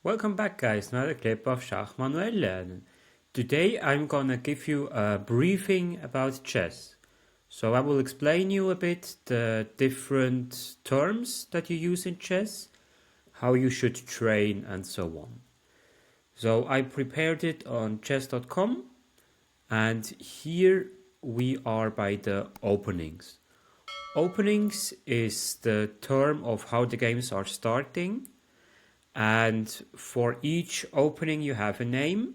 Welcome back, guys. Another clip of Schach-manuel-lernen. Today I'm gonna give you a briefing about chess. So I will explain you a bit the different terms that you use in chess, how you should train, and so on. So I prepared it on chess.com, and here we are by the openings. Openings is the term of how the games are starting. And for each opening you have a name,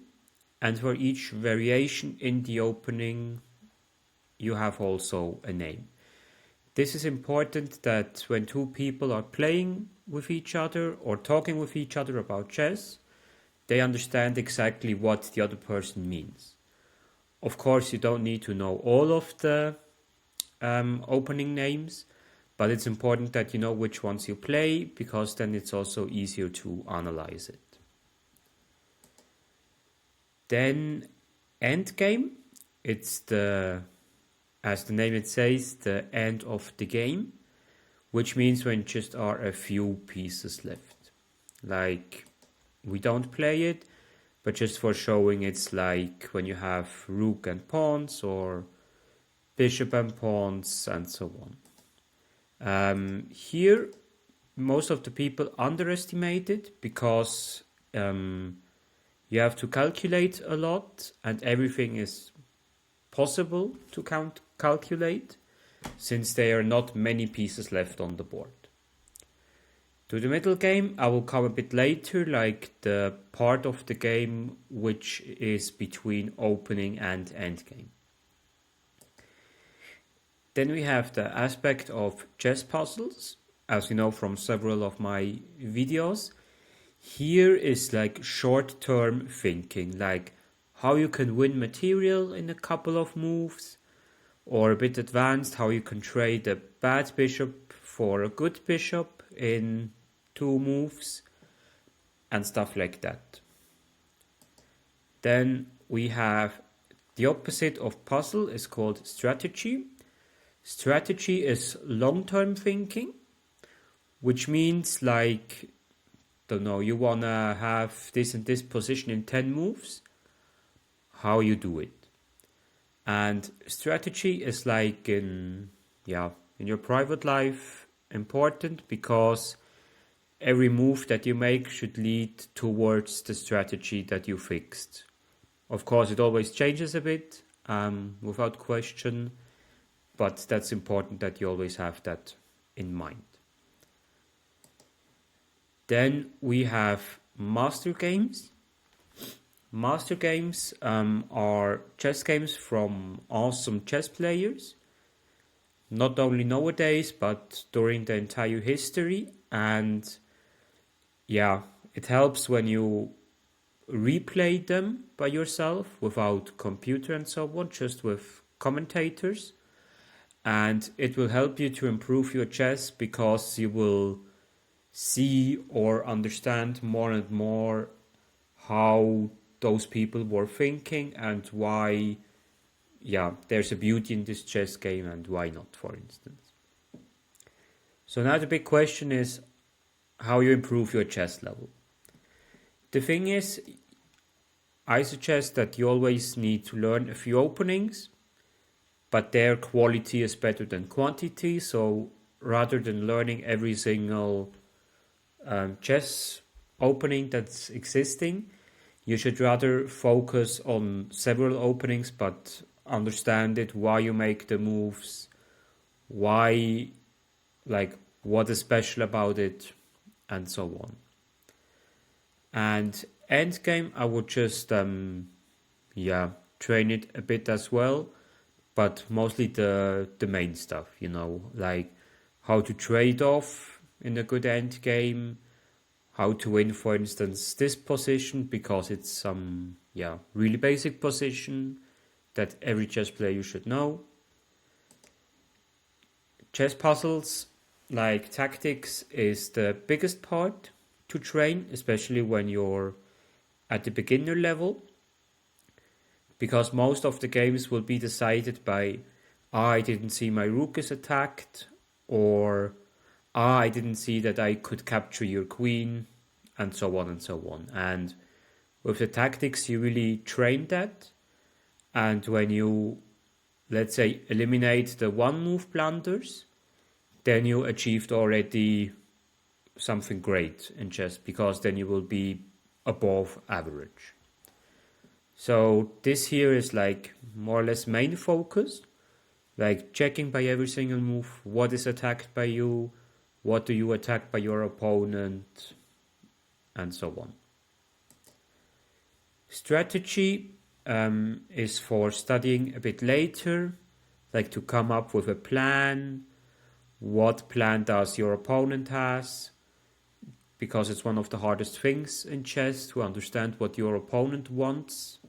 and for each variation in the opening you have also a name. This is important that when two people are playing with each other or talking with each other about chess, they understand exactly what the other person means. Of course, you don't need to know all of the opening names, but it's important that you know which ones you play, because then it's also easier to analyze it. Then Endgame, it's as the name it says, the end of the game, which means when just are a few pieces left. Like, we don't play it, but just for showing, it's like when you have rook and pawns, or bishop and pawns, and so on. Here, most of the people underestimate it because you have to calculate a lot, and everything is possible to calculate, since there are not many pieces left on the board. To the middle game, I will come a bit later, like the part of the game which is between opening and endgame. Then we have the aspect of chess puzzles, as you know from several of my videos. Here is like short-term thinking, like how you can win material in a couple of moves, or a bit advanced, how you can trade a bad bishop for a good bishop in 2 moves, and stuff like that. Then we have the opposite of puzzle is called strategy. Strategy is long-term thinking, which means like, don't know, you wanna have this and this position in 10 moves, how you do it. And strategy is like in your private life important, because every move that you make should lead towards the strategy that you fixed. Of course, it always changes a bit, without question, but that's important that you always have that in mind. Then we have master games. Master games are chess games from awesome chess players, not only nowadays, but during the entire history. And it helps when you replay them by yourself without computer and so on, just with commentators. And it will help you to improve your chess, because you will see or understand more and more how those people were thinking, and why there's a beauty in this chess game and why not, for instance. So now the big question is how you improve your chess level. The thing is, I suggest that you always need to learn a few openings, but their quality is better than quantity. So rather than learning every single chess opening that's existing, you should rather focus on several openings, but understand it, why you make the moves, why, like, what is special about it, and so on. And endgame, I would just train it a bit as well, but mostly the main stuff, like how to trade off in a good endgame, how to win, for instance, this position, because it's some really basic position that every chess player should know. Chess puzzles, like tactics, is the biggest part to train, especially when you're at the beginner level, because most of the games will be decided by, I didn't see my rook is attacked, or I didn't see that I could capture your queen, and so on and so on. And with the tactics, you really train that. And when you, let's say, eliminate the one move blunders, then you achieved already something great in chess, because then you will be above average. So this here is like more or less main focus, like checking by every single move what is attacked by you, what do you attack by your opponent, and so on. Strategy is for studying a bit later, like to come up with a plan. What plan does your opponent has? Because it's one of the hardest things in chess to understand what your opponent wants.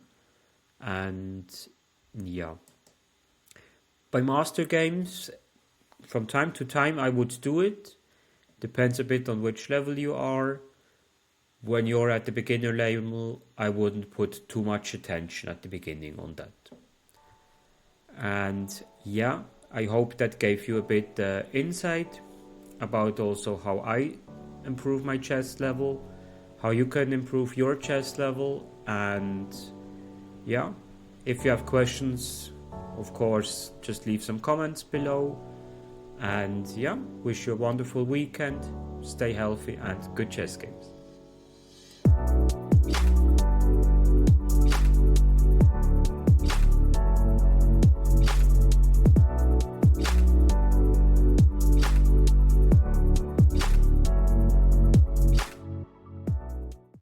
And yeah. By master games, from time to time I would do it. Depends a bit on which level you are. When you're at the beginner level, I wouldn't put too much attention at the beginning on that. And yeah, I hope that gave you a bit insight about also how I improve my chess level, how you can improve your chess level. And yeah, if you have questions, of course, just leave some comments below. And yeah, wish you a wonderful weekend, stay healthy, and good chess games.